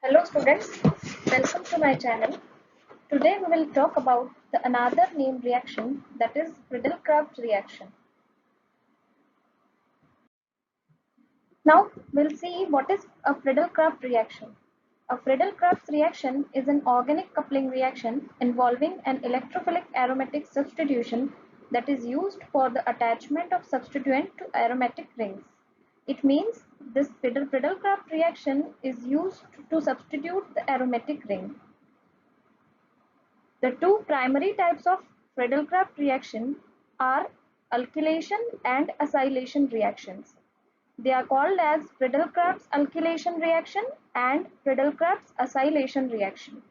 Hello students, welcome to my channel. Today we will talk about another named reaction, that is Friedel-Crafts reaction. Now we'll see what is a Friedel-Crafts reaction. A Friedel-Crafts reaction is an organic coupling reaction involving an electrophilic aromatic substitution that is used for the attachment of substituent to aromatic rings. It means this Friedel-Crafts reaction is used to substitute the aromatic ring. The two primary types of Friedel-Crafts reaction are alkylation and acylation reactions. They are called as Friedel-Crafts alkylation reaction and Friedel-Crafts acylation reaction.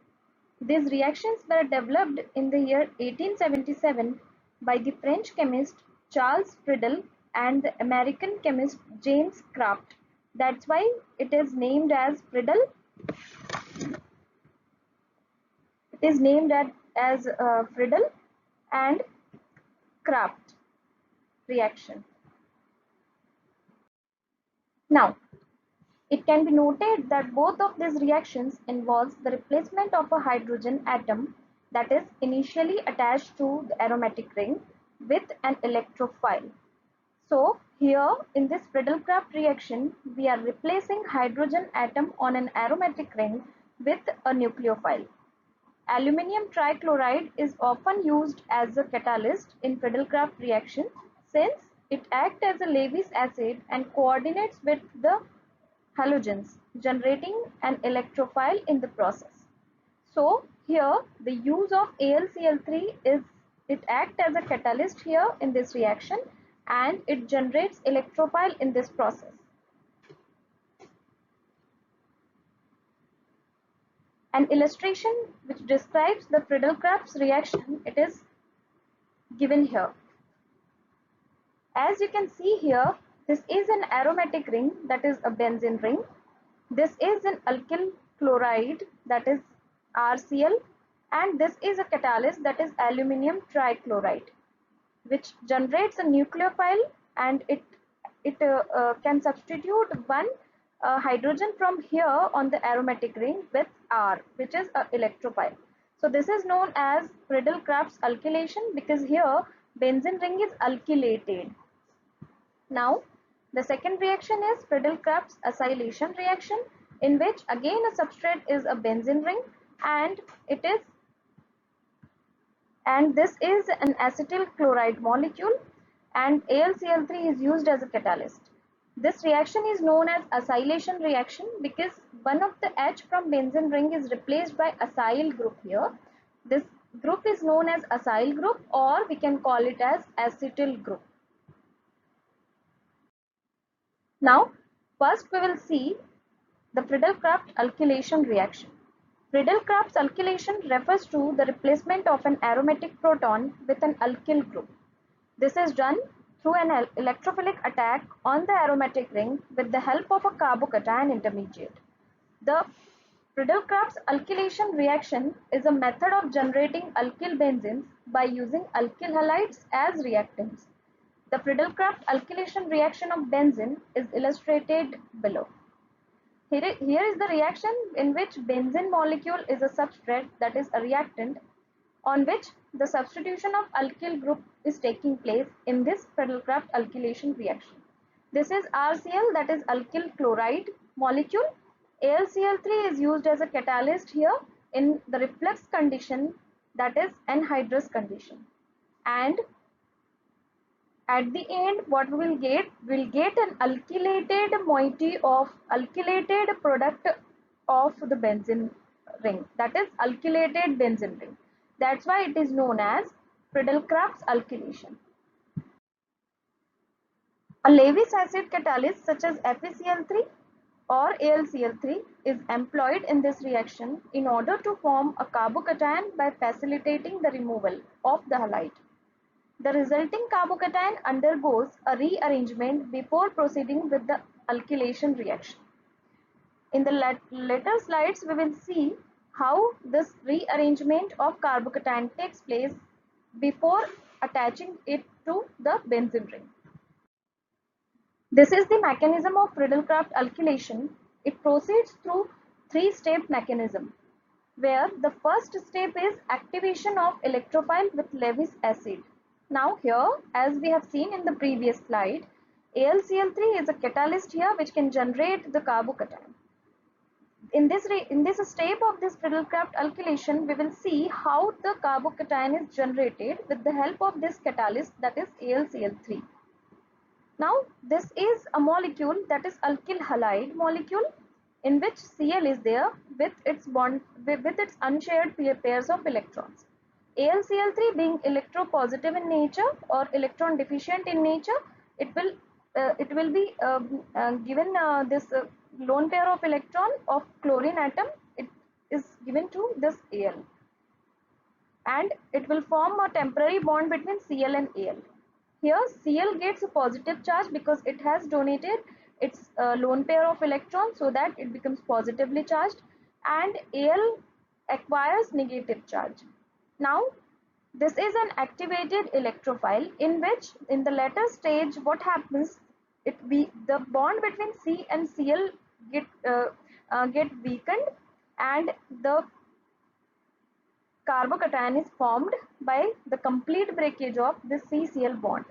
These reactions were developed in the year 1877 by the French chemist Charles Friedel and the American chemist James Kraft. That's why it is named as Friedel. It is named as Friedel and Kraft reaction. Now, it can be noted that both of these reactions involves the replacement of a hydrogen atom that is initially attached to the aromatic ring with an electrophile. So, here in this Friedel-Crafts reaction, we are replacing hydrogen atom on an aromatic ring with a nucleophile. Aluminium trichloride is often used as a catalyst in Friedel-Crafts reaction since it acts as a Lewis acid and coordinates with the halogens, generating an electrophile in the process. So here the use of AlCl3 is it acts as a catalyst here in this reaction and it generates electrophile in this process. An illustration which describes the Friedel-Crafts reaction, it is given here. As you can see here, this is an aromatic ring, that is a benzene ring. This is an alkyl chloride, that is RCl, and this is a catalyst, that is aluminium trichloride, which generates a nucleophile and it can substitute one hydrogen from here on the aromatic ring with R, which is a electrophile. So this is known as Friedel-Crafts alkylation because here benzene ring is alkylated. Now the second reaction is Friedel-Crafts acylation reaction, in which again a substrate is a benzene ring and this is an acetyl chloride molecule and AlCl3 is used as a catalyst. This reaction is known as acylation reaction because one of the H from benzene ring is replaced by acyl group here. This group is known as acyl group, or we can call it as acetyl group. Now first we will see the Friedel-Crafts alkylation reaction. Friedel-Crafts alkylation refers to the replacement of an aromatic proton with an alkyl group. This is done through an electrophilic attack on the aromatic ring with the help of a carbocation intermediate. The Friedel-Crafts alkylation reaction is a method of generating alkyl benzenes by using alkyl halides as reactants. The Friedel-Crafts alkylation reaction of benzene is illustrated below. Here is the reaction in which benzene molecule is a substrate, that is a reactant, on which the substitution of alkyl group is taking place in this Friedel-Crafts alkylation reaction. This is RCl, that is alkyl chloride molecule. AlCl3 is used as a catalyst here in the reflux condition, that is anhydrous condition. And at the end what we will get? We will get an alkylated moiety of alkylated product of the benzene ring, that is alkylated benzene ring. That's why it is known as Friedel-Crafts alkylation. A Lewis acid catalyst such as FeCl3 or AlCl3 is employed in this reaction in order to form a carbocation by facilitating the removal of the halide. The resulting carbocation undergoes a rearrangement before proceeding with the alkylation reaction. In the later slides, we will see how this rearrangement of carbocation takes place before attaching it to the benzene ring. This is the mechanism of Friedel-Crafts alkylation. It proceeds through three-step mechanism, where the first step is activation of electrophile with Lewis acid. Now here, as we have seen in the previous slide, AlCl3 is a catalyst here which can generate the carbocation. In this step of this Friedel-Crafts alkylation, we will see how the carbocation is generated with the help of this catalyst, that is AlCl3. Now this is a molecule, that is alkyl halide molecule, in which Cl is there with its bond with its unshared pairs of electrons. AlCl3 being electropositive in nature or electron deficient in nature, it will be given this lone pair of electron of chlorine atom. It is given to this Al, and it will form a temporary bond between Cl and Al. Here Cl gets a positive charge because it has donated its lone pair of electrons, so that it becomes positively charged, and Al acquires negative charge. Now this is an activated electrophile, in which in the later stage what happens, the bond between C and Cl get weakened, and the carbocation is formed by the complete breakage of the CCl bond,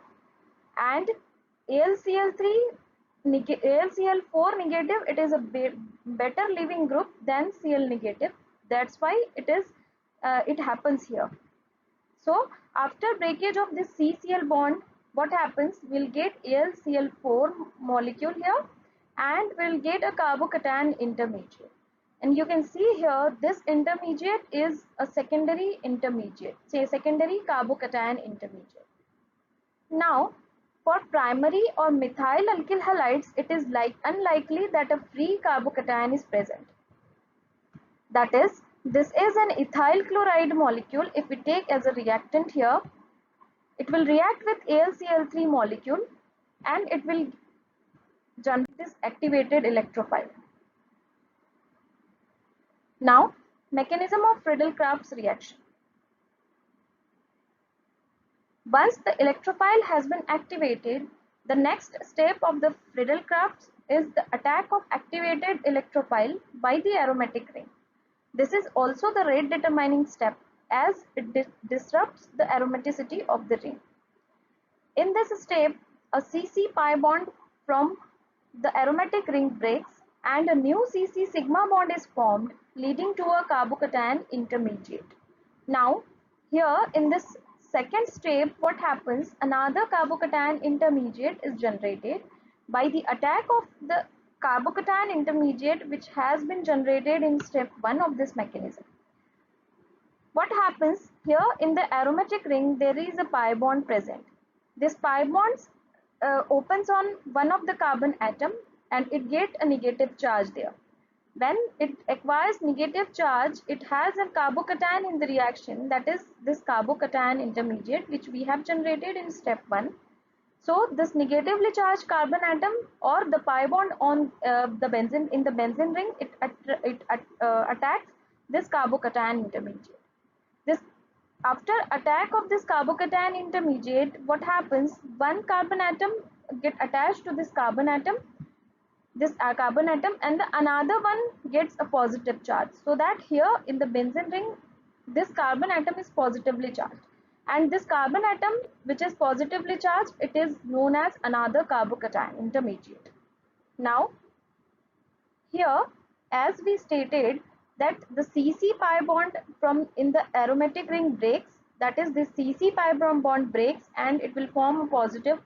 and AlCl3 AlCl4 negative, it is a better leaving group than Cl negative. That's why it happens here. So after breakage of this CCl bond, what happens? We'll get AlCl4 molecule here, and we'll get a carbocation intermediate. And you can see here, this intermediate is a secondary intermediate, say secondary carbocation intermediate. Now, for primary or methyl alkyl halides, it is unlikely that a free carbocation is present. That is, this is an ethyl chloride molecule. If we take as a reactant here, it will react with AlCl3 molecule, and it will generate this activated electrophile. Now, mechanism of Friedel-Crafts reaction. Once the electrophile has been activated, the next step of the Friedel-Crafts is the attack of activated electrophile by the aromatic ring. This is also the rate determining step, as it disrupts the aromaticity of the ring. In this step, a CC pi bond from the aromatic ring breaks, and a new CC sigma bond is formed, leading to a carbocation intermediate. Now, here in this second step, what happens? Another carbocation intermediate is generated by the attack of the carbocation intermediate which has been generated in step 1 of this mechanism. What happens here? In the aromatic ring, there is a pi bond present. This pi bond opens on one of the carbon atom, and it gets a negative charge there. When it acquires negative charge, it has a carbocation in the reaction, that is this carbocation intermediate which we have generated in step 1. So this negatively charged carbon atom or the pi bond on the benzene, in the benzene ring, it attacks this carbocation intermediate. This After attack of this carbocation intermediate, what happens? One carbon atom get attached to this carbon atom, and the another one gets a positive charge, so that here in the benzene ring, this carbon atom is positively charged, and this carbon atom which is positively charged, it is known as another carbocation intermediate. Now here, as we stated, that the CC pi bond from in the aromatic ring breaks, that is this CC pi bond breaks, and it will form a positive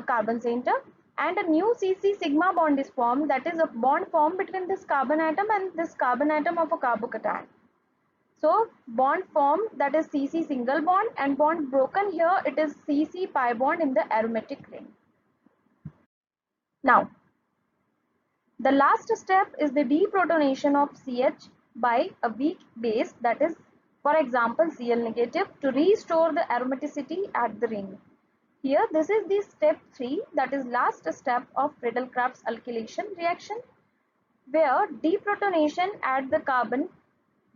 carbon center, and a new CC sigma bond is formed, that is a bond formed between this carbon atom and this carbon atom of a carbocation. So bond formed, that is CC single bond, and bond broken here, it is CC pi bond in the aromatic ring. Now the last step is the deprotonation of CH by a weak base, that is for example Cl negative, to restore the aromaticity at the ring. Here this is the step 3, that is last step of Friedel-Crafts alkylation reaction, where deprotonation at the carbon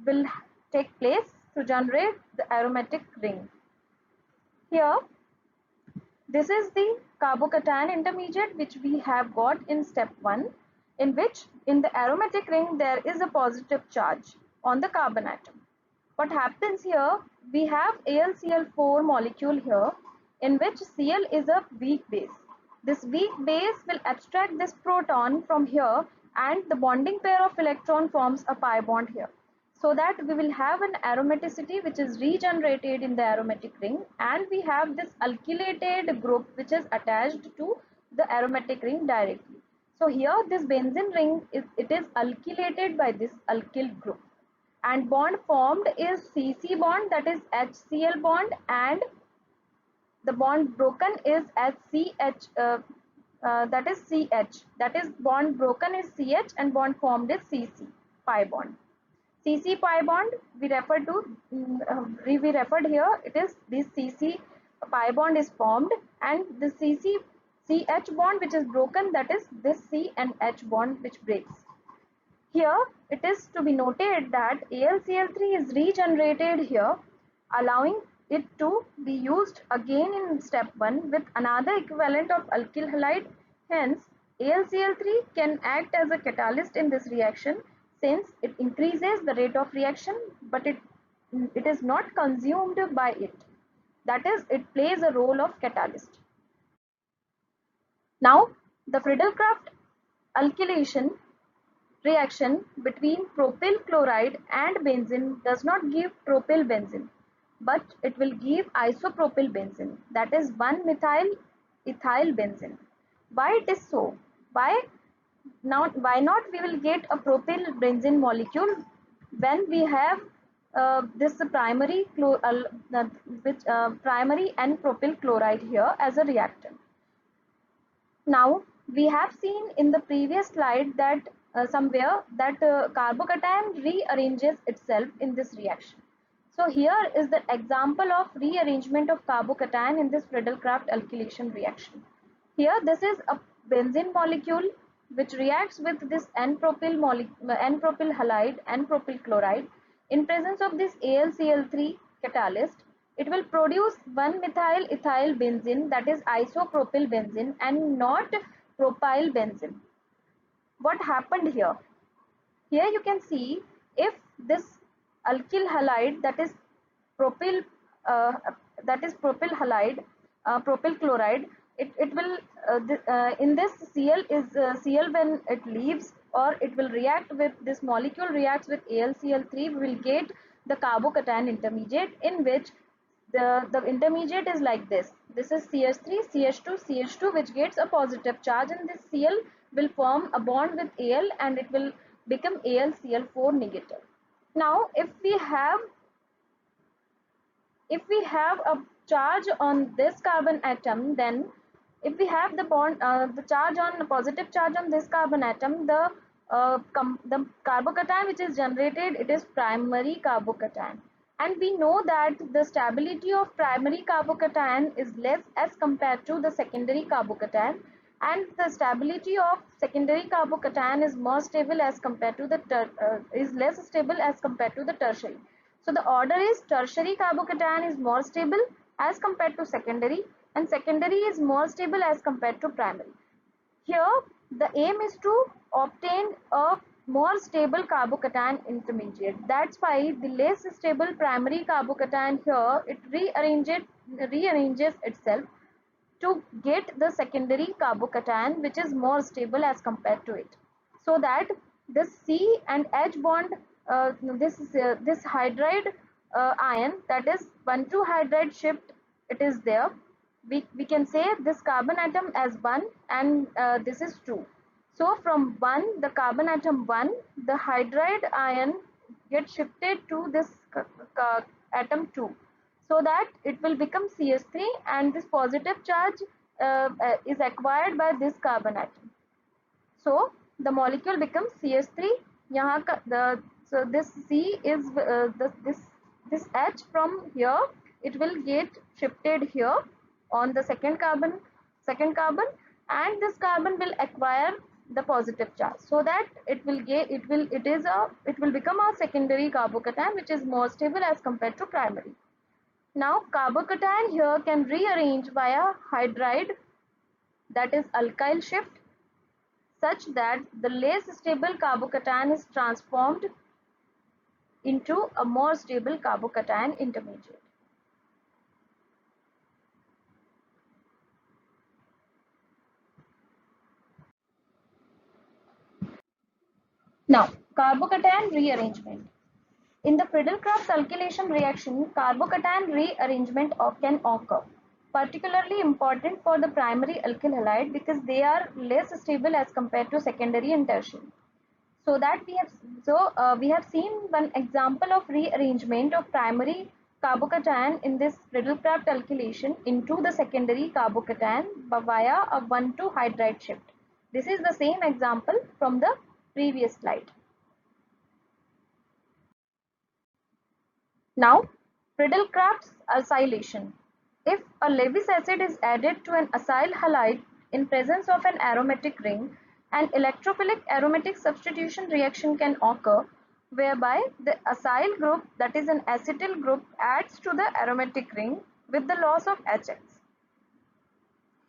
will take place to generate the aromatic ring. Here this is the carbocation intermediate which we have got in step 1, in which in the aromatic ring there is a positive charge on the carbon atom. What happens here, we have AlCl4 molecule here in which Cl is a weak base. This weak base will abstract this proton from here and the bonding pair of electron forms a pi bond here. So that we will have an aromaticity which is regenerated in the aromatic ring, and we have this alkylated group which is attached to the aromatic ring directly. So here this benzene ring is alkylated by this alkyl group, and bond formed is CC bond, that is HCl bond, and the bond broken is HCH, that is CH, that is bond broken is CH and bond formed is CC pi bond. CC pi bond we refer to, we referred here, it is this CC pi bond is formed, and the CC CH bond which is broken, that is this C and H bond which breaks. Here it is to be noted that AlCl3 is regenerated here, allowing it to be used again in step 1 with another equivalent of alkyl halide. Hence, AlCl3 can act as a catalyst in this reaction since it increases the rate of reaction, but it is not consumed by it. That is, it plays a role of catalyst. Now, the Friedel-Crafts alkylation reaction between propyl chloride and benzene does not give propyl benzene, but it will give isopropyl benzene, that is 1-methyl ethyl benzene. Why it is so? Why not we will get a propyl benzene molecule when we have this primary N propyl chloride here as a reactant. Now, we have seen in the previous slide that somewhere that carbocation rearranges itself in this reaction. So here is the example of rearrangement of carbocation in this Friedel-Crafts alkylation reaction. Here this is a benzene molecule which reacts with this N-propyl halide, N-propyl chloride. In presence of this AlCl3 catalyst, it will produce 1-methyl ethyl benzene, that is isopropyl benzene, and not propyl benzene. What happened here? Here you can see if this alkyl halide, that is propyl uh, propyl halide, propyl chloride, it will in this Cl when it leaves, or it will react with this molecule reacts with AlCl3, we will get the carbocation intermediate, in which the intermediate is like this. This is CH3, CH2, CH2, which gets a positive charge, and this Cl will form a bond with Al and it will become AlCl4 negative. Now, if we have a charge on this carbon atom, then if we have the bond, the charge on positive charge on this carbon atom, the carbocation which is generated, it is primary carbocation, and we know that the stability of primary carbocation is less as compared to the secondary carbocation, and the stability of secondary carbocation is more stable as compared to the is less stable as compared to the tertiary. So the order is tertiary carbocation is more stable as compared to secondary, and secondary is more stable as compared to primary. Here the aim is to obtain a more stable carbocation intermediate. That's why the less stable primary carbocation here, it rearranges itself to get the secondary carbocation which is more stable as compared to it, so that this C and H bond, this hydride ion, that is 1,2 hydride shift, it is there. We can say this carbon atom as 1 and this is 2. So from 1, the carbon atom 1, the hydride ion gets shifted to this atom 2, so that it will become CH3, and this positive charge is acquired by this carbon atom. So the molecule becomes CH3. So this C is this H from here, it will get shifted here on the second carbon, and this carbon will acquire the positive charge, so that it will become a secondary carbocation which is more stable as compared to primary. Now carbocation here can rearrange via hydride, that is alkyl shift, such that the less stable carbocation is transformed into a more stable carbocation intermediate. Now, carbocation rearrangement. In the Friedel-Crafts alkylation reaction, carbocation rearrangement can occur, particularly important for the primary alkyl halide because they are less stable as compared to secondary and tertiary. So that we have seen one example of rearrangement of primary carbocation in this Friedel-Crafts alkylation into the secondary carbocation via a 1,2 hydride shift. This is the same example from the previous slide. Now, Friedel-Crafts acylation. If a Lewis acid is added to an acyl halide in presence of an aromatic ring, an electrophilic aromatic substitution reaction can occur whereby the acyl group, that is an acetyl group, adds to the aromatic ring with the loss of HX.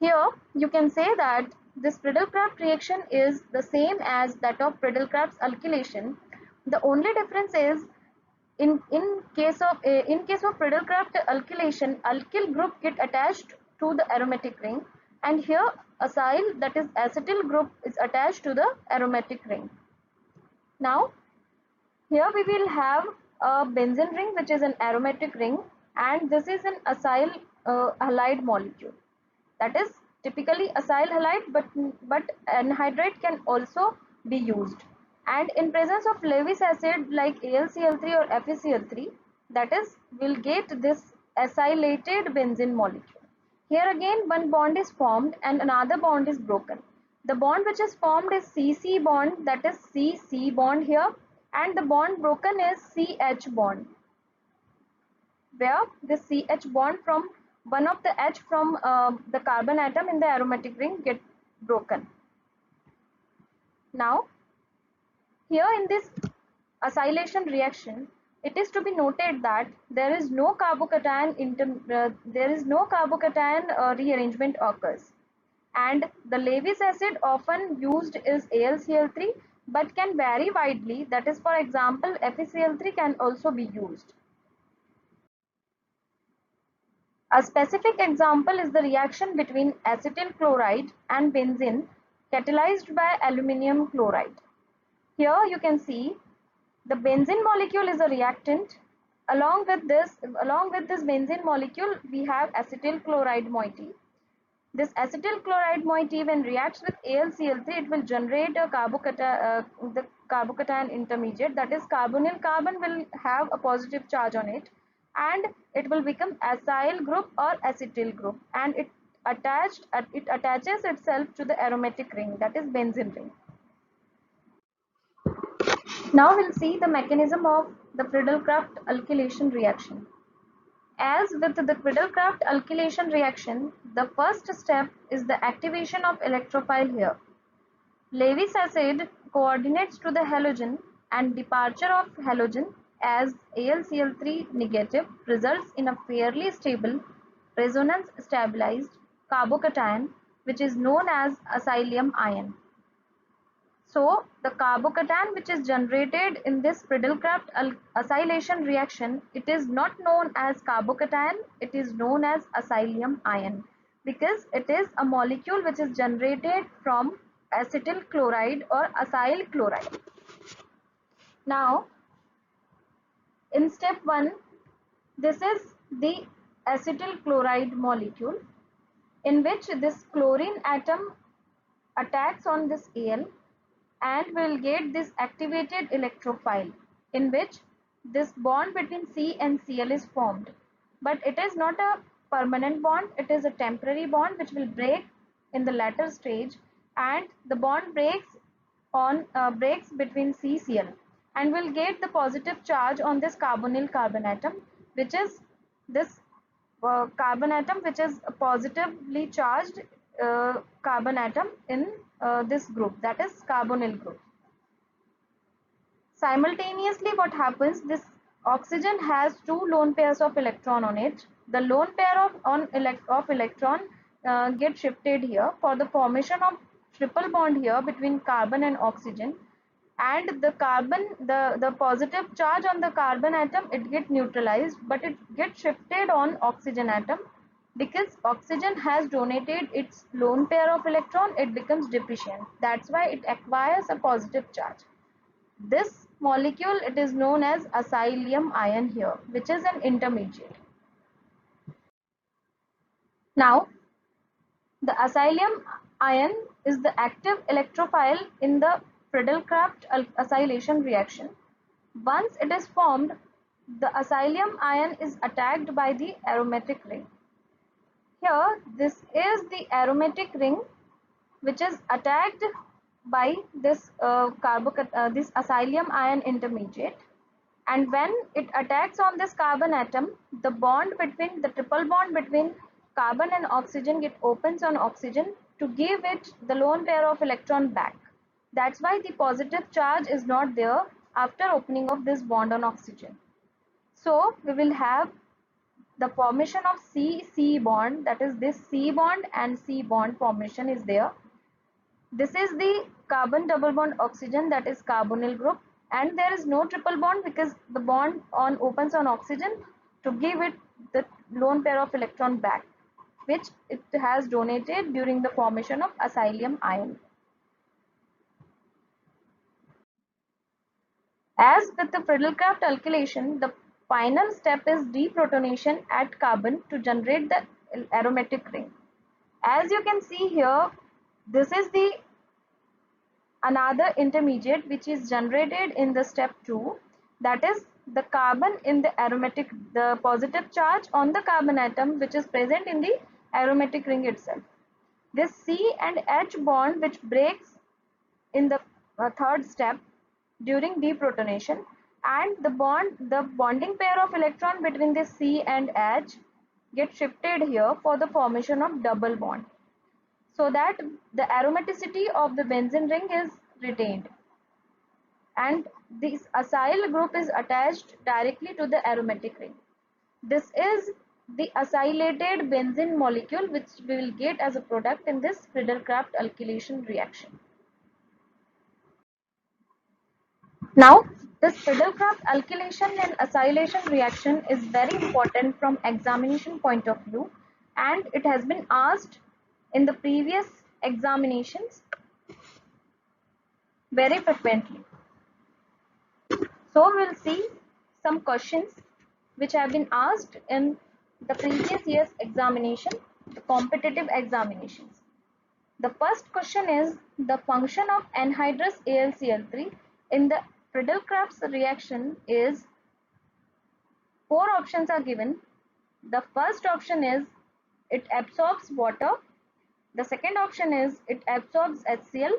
Here you can say that this Friedel-Crafts reaction is the same as that of Friedel-Crafts alkylation. The only difference is in case of Friedel-Crafts alkylation, alkyl group get attached to the aromatic ring, and here acyl, that is acetyl group, is attached to the aromatic ring. Now here we will have a benzene ring which is an aromatic ring, and this is an acyl halide molecule. That is typically acyl halide, but anhydride can also be used. And in presence of Lewis acid like AlCl3 or FeCl3, that is, will get this acylated benzene molecule. Here again one bond is formed and another bond is broken. The bond which is formed is CC bond, that is CC bond here, and the bond broken is CH bond, where the CH bond from one of the H from the carbon atom in the aromatic ring get broken. Now, here in this acylation reaction, it is to be noted that there is no carbocation rearrangement occurs, and the Lewis acid often used is AlCl3, but can vary widely. That is, for example, FeCl3 can also be used. A specific example is the reaction between acetyl chloride and benzene catalyzed by aluminum chloride. Here you can see the benzene molecule is a reactant. Along with this benzene molecule, we have acetyl chloride moiety. This acetyl chloride moiety, when reacts with AlCl3, it will generate a the carbocation intermediate, that is carbonyl carbon will have a positive charge on it, and it will become acyl group or acetyl group, and it attaches itself to the aromatic ring, that is benzene ring. Now we'll see the mechanism of the Friedel-Crafts alkylation reaction. As with the Friedel-Crafts alkylation reaction, the first step is the activation of electrophile here. Lewis acid coordinates to the halogen, and departure of halogen as AlCl3 negative results in a fairly stable resonance stabilized carbocation which is known as acylium ion. So the carbocation which is generated in this Friedel-Crafts acylation reaction, it is not known as carbocation, it is known as acylium ion, because it is a molecule which is generated from acetyl chloride or acyl chloride. Now in step 1, this is the acetyl chloride molecule, in which this chlorine atom attacks on this Al and will get this activated electrophile, in which this bond between C and Cl is formed. But it is not a permanent bond, it is a temporary bond which will break in the latter stage, and the bond breaks between CCl and will get the positive charge on this carbonyl carbon atom, which is this carbon atom which is a positively charged carbon atom in this group, that is carbonyl group. Simultaneously what happens, this oxygen has two lone pairs of electron on it. The lone pair of electron get shifted here for the formation of triple bond here between carbon and oxygen, and the positive charge on the carbon atom, it get neutralized, but it gets shifted on oxygen atom. Because oxygen has donated its lone pair of electron, it becomes deficient. That's why it acquires a positive charge. This molecule, it is known as acylium ion here, which is an intermediate. Now, the acylium ion is the active electrophile in the Friedel-Crafts acylation reaction. Once it is formed, the acylium ion is attacked by the aromatic ring. Here, this is the aromatic ring which is attacked by this this acylium ion intermediate. And when it attacks on this carbon atom, the bond between the triple bond between carbon and oxygen get opens on oxygen to give it the lone pair of electron back. That's why the positive charge is not there after opening of this bond on oxygen. So we will have the formation of C-C bond, that is this C bond and C bond formation is there. This is the carbon double bond oxygen, that is carbonyl group, and there is no triple bond because the bond on opens on oxygen to give it the lone pair of electron back, which it has donated during the formation of acylium ion. As with the Friedel-Crafts alkylation, the final step is deprotonation at carbon to generate the aromatic ring. As you can see here, this is the another intermediate which is generated in the step 2, that is the carbon in the aromatic, the positive charge on the carbon atom which is present in the aromatic ring itself. This C and H bond which breaks in the third step during deprotonation, and the bonding pair of electron between the C and H get shifted here for the formation of double bond, so that the aromaticity of the benzene ring is retained, and this acyl group is attached directly to the aromatic ring. This is the acylated benzene molecule which we will get as a product in this Friedel-Crafts alkylation reaction. Now, this Friedel-Crafts alkylation and acylation reaction is very important from examination point of view, and it has been asked in the previous examinations very frequently. So we will see some questions which have been asked in the previous year's examination, the competitive examinations. The first question is the function of anhydrous AlCl3 in the Friedel-Crafts reaction is, four options are given. The first option is it absorbs water. The second option is it absorbs HCl.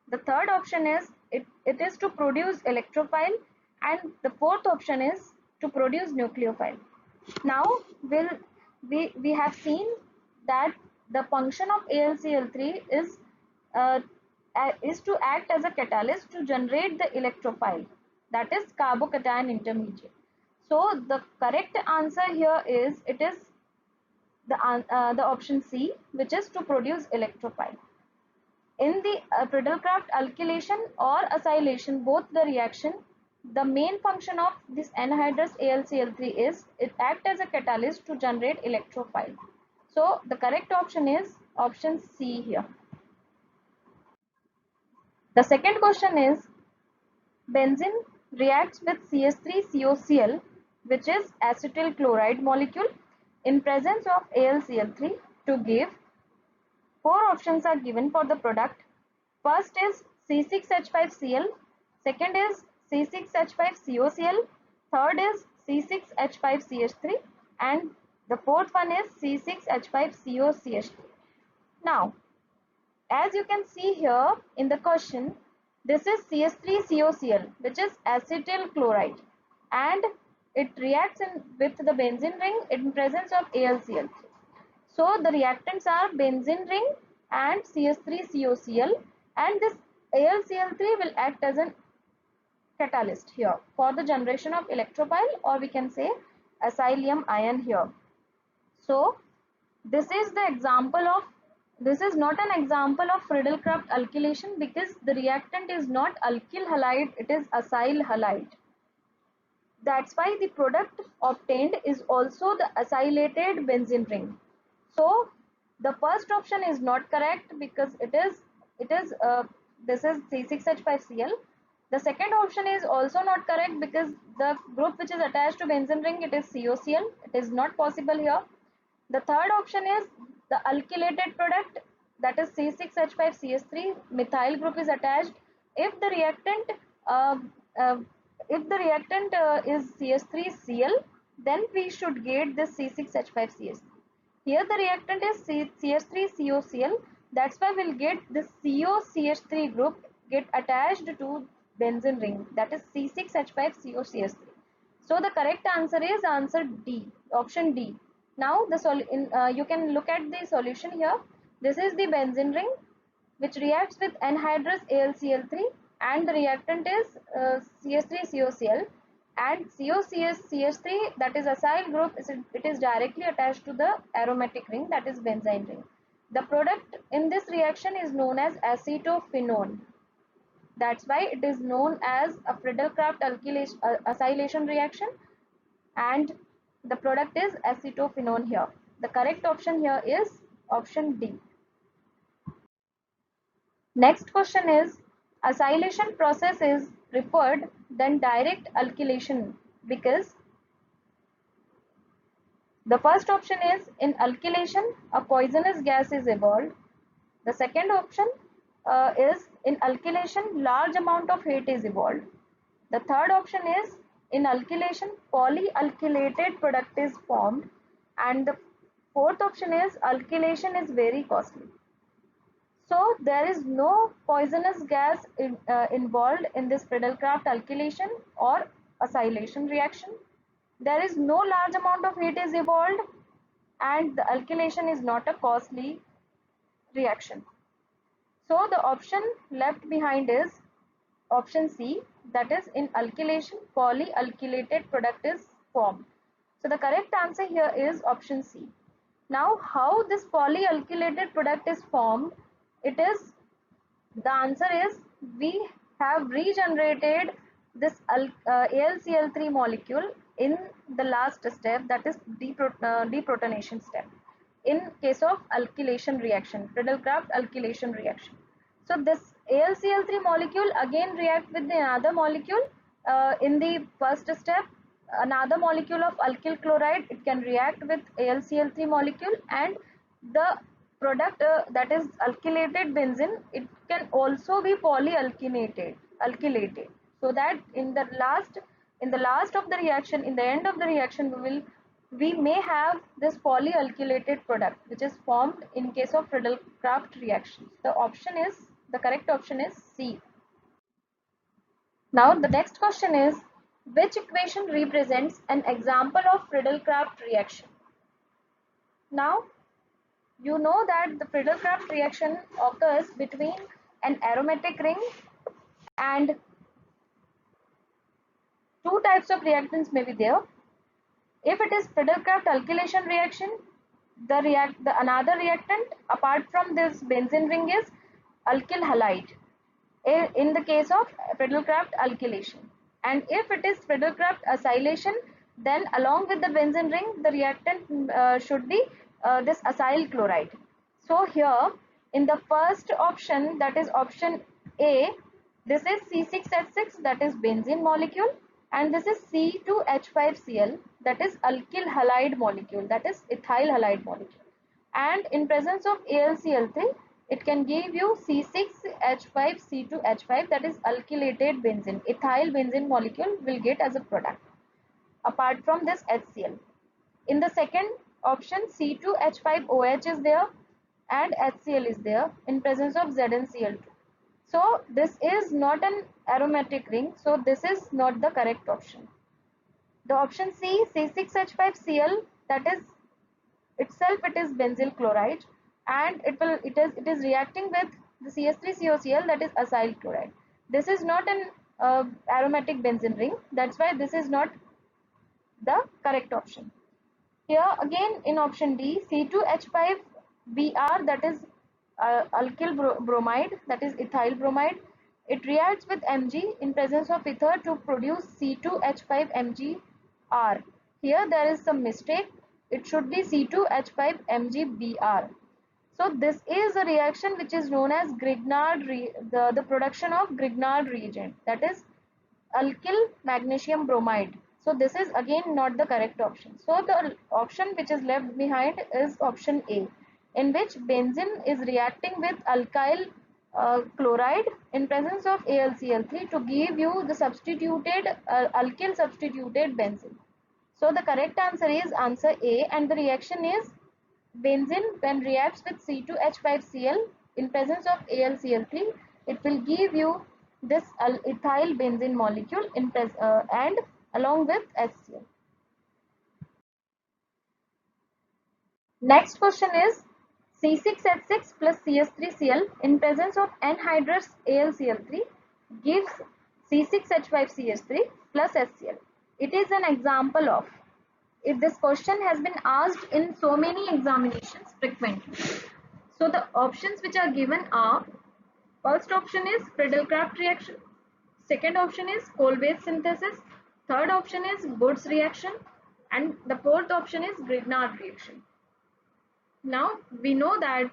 The third option is it is to produce electrophile, and the fourth option is to produce nucleophile. Now we have seen that the function of AlCl3 is to act as a catalyst to generate the electrophile, that is carbocation intermediate. So the correct answer here is the option C, which is to produce electrophile. In the Friedel-Crafts alkylation or acylation, both the reaction, the main function of this anhydrous AlCl3 is it acts as a catalyst to generate electrophile. So the correct option is option C here. The second question is benzene reacts with CH3COCl, which is acetyl chloride molecule, in presence of AlCl3 to give. Four options are given for the product. First is C6H5Cl, second is C6H5COCl, third is C6H5CH3, and the fourth one is C6H5COCH3. Now, as you can see here in the question, this is CH3COCl, which is acetyl chloride, and it reacts with the benzene ring in presence of AlCl3. So the reactants are benzene ring and CH3COCl, and this AlCl3 will act as a catalyst here for the generation of electrophile, or we can say acylium ion here. So this is the example of This is not an example of Friedel-Crafts alkylation because the reactant is not alkyl halide, it is acyl halide. That's why the product obtained is also the acylated benzene ring. So the first option is not correct because it is this is C6H5Cl. The second option is also not correct because the group which is attached to benzene ring, it is COCl. It is not possible here. The third option is the alkylated product, that is C6H5CS3 methyl group is attached. If the reactant uh, uh, is CS3Cl, then we should get this C6H5CS3. Here the reactant is CS3COCl. That's why we'll get this COCH3 group get attached to benzene ring, that is C6H5COCH3. So the correct answer is answer D, option D. Now you can look at the solution here. This is the benzene ring which reacts with anhydrous AlCl3 and the reactant is CS3COCl, and COCS3, that is acyl group, it is directly attached to the aromatic ring, that is benzyne ring. The product in this reaction is known as acetophenone. That's why it is known as a Friedel-Crafts acylation reaction, and the product is acetophenone here. The correct option here is option D. Next question is, acylation process is preferred than direct alkylation because the first option is in alkylation a poisonous gas is evolved. The second option is in alkylation large amount of heat is evolved. The third option is in alkylation polyalkylated product is formed, and the fourth option is alkylation is very costly. So there is no poisonous gas involved in this Friedel-Crafts alkylation or acylation reaction. There is no large amount of heat is evolved, and the alkylation is not a costly reaction. So the option left behind is option C, that is in alkylation polyalkylated product is formed. So the correct answer here is option C. Now how this polyalkylated product is formed, it is the answer is we have regenerated this AlCl3 molecule in the last step, that is deprotonation step, in case of alkylation reaction, Friedel-Crafts alkylation reaction. So this AlCl3 molecule again react with the another molecule in the first step, another molecule of alkyl chloride, it can react with AlCl3 molecule, and the product that is alkylated benzene, it can also be alkylated, so that in the last of the reaction, in the end of the reaction, we may have this polyalkylated product which is formed in case of Friedel-Crafts reactions. The correct option is C. Now the next question is, which equation represents an example of Friedel-Crafts reaction? Now you know that the Friedel-Crafts reaction occurs between an aromatic ring, and two types of reactants may be there. If it is Friedel-Crafts alkylation reaction, the another reactant apart from this benzene ring is alkyl halide in the case of Friedel-Crafts alkylation. And if it is Friedel-Crafts acylation, then along with the benzene ring, the reactant should be this acyl chloride. So here in the first option, that is option A, this is C6H6, that is benzene molecule, and this is C2H5Cl, that is alkyl halide molecule, that is ethyl halide molecule. And in presence of AlCl3, it can give you C6H5C2H5, that is alkylated benzene, ethyl benzene molecule will get as a product apart from this HCl. In the second option, C2H5OH is there and HCl is there in presence of ZnCl2. So this is not an aromatic ring, so this is not the correct option. The option C, C6H5Cl, that is itself it is benzyl chloride, and it is reacting with the CS3COCl, that is acyl chloride. This is not an aromatic benzene ring, that's why this is not the correct option. Here again in option D, C2H5Br, that is alkyl bromide, that is ethyl bromide. It reacts with Mg in presence of ether to produce C2H5 MgR. Here there is some mistake. It should be C2H5 MgBr. So this is a reaction which is known as Grignard, the production of Grignard reagent, that is alkyl magnesium bromide. So this is again not the correct option. So the option which is left behind is option A, in which benzene is reacting with alkyl chloride in presence of AlCl3 to give you the substituted alkyl substituted benzene. So the correct answer is answer A, and the reaction is benzene when reacts with C2H5Cl in presence of AlCl3, it will give you this ethyl benzene molecule and along with HCl. Next question is C6H6 plus CS3Cl in presence of anhydrous AlCl3 gives C6H5CH3 plus HCl. It is an example of, if this question has been asked in so many examinations frequently. So the options which are given are, first option is Friedel-Crafts reaction, second option is Kolbe synthesis, third option is Wurtz reaction, and the fourth option is Grignard reaction. Now we know that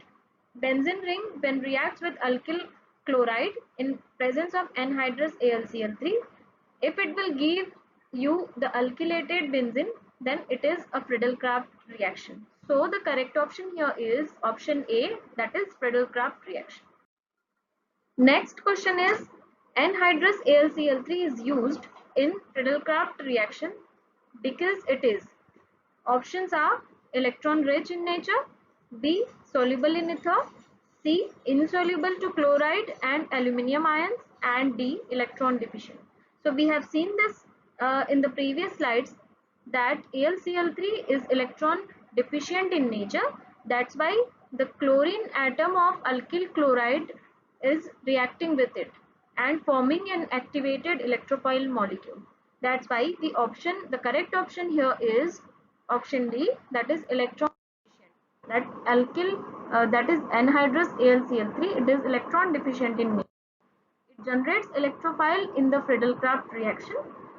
benzene ring when reacts with alkyl chloride in presence of anhydrous AlCl3, if it will give you the alkylated benzene, then it is a Friedel-Crafts reaction. So the correct option here is option A, that is Friedel-Crafts reaction. Next question is, anhydrous AlCl3 is used in Friedel-Crafts reaction because it is, options are electron rich in nature, B soluble in ether, C insoluble to chloride and aluminium ions, and D electron deficient. So we have seen this in the previous slides that AlCl3 is electron deficient in nature. That's why the chlorine atom of alkyl chloride is reacting with it and forming an activated electrophile molecule. That's why the correct option here is option D, that is electron deficient. That that is anhydrous AlCl3, it is electron deficient in nature. It generates electrophile in the Friedel-Crafts reaction,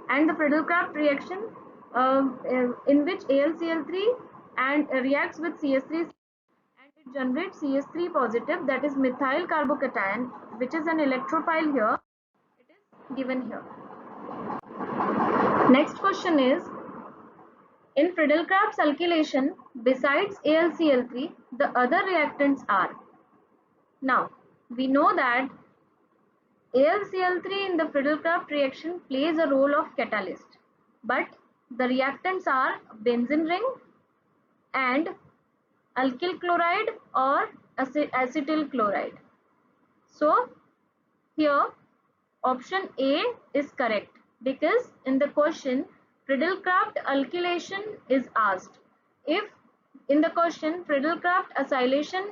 and the Friedel-Crafts reaction in which AlCl3 and reacts with CS3 and it generates CS3 positive, that is methyl carbocation, which is an electrophile here. It is given here. Next question is, in Friedel-Crafts alkylation, besides AlCl3, the other reactants are. Now, we know that AlCl3 in the Friedel-Crafts reaction plays a role of catalyst, but the reactants are benzene ring and alkyl chloride or acetyl chloride. So, here option A is correct because in the question Friedel-Crafts alkylation is asked. If in the question Friedel-Crafts acylation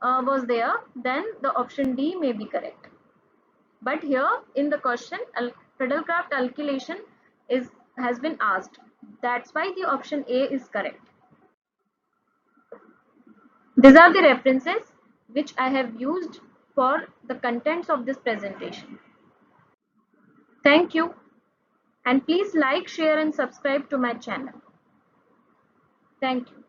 was there, then the option D may be correct. But here in the question Friedel-Crafts alkylation has been asked. That's why the option A is correct. These are the references which I have used for the contents of this presentation. Thank you, and please like, share and subscribe to my channel. Thank you.